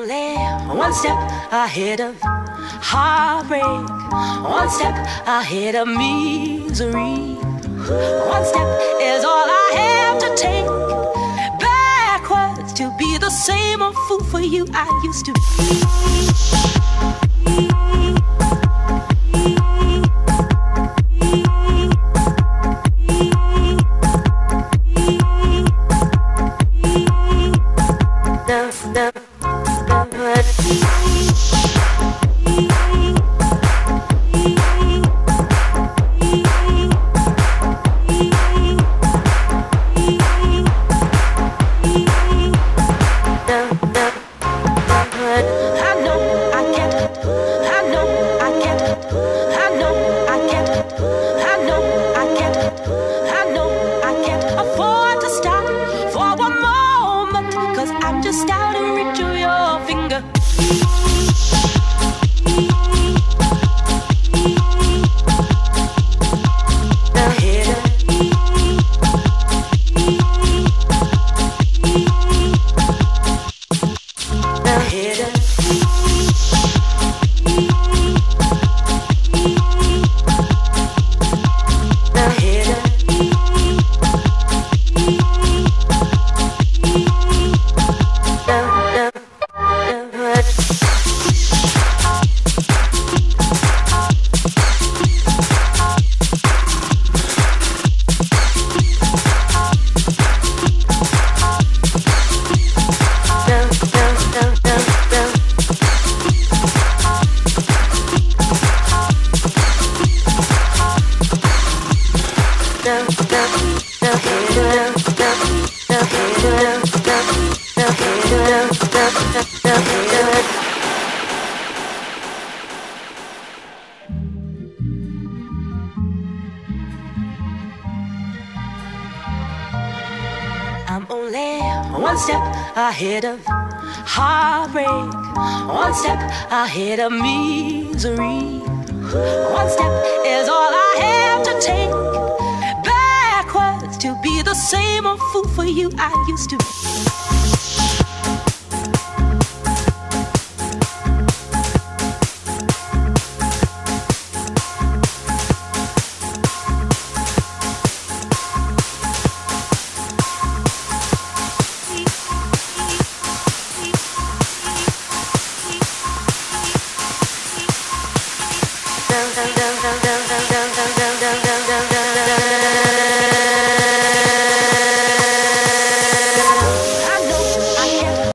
only one step ahead of heartbreak, one step ahead of misery. One step is all I have to take backwards to be the same old fool for you I used to be. I'm only one step ahead of heartbreak, one step ahead of misery. One step is all I have to take backwards to be the same old fool for you I used to be.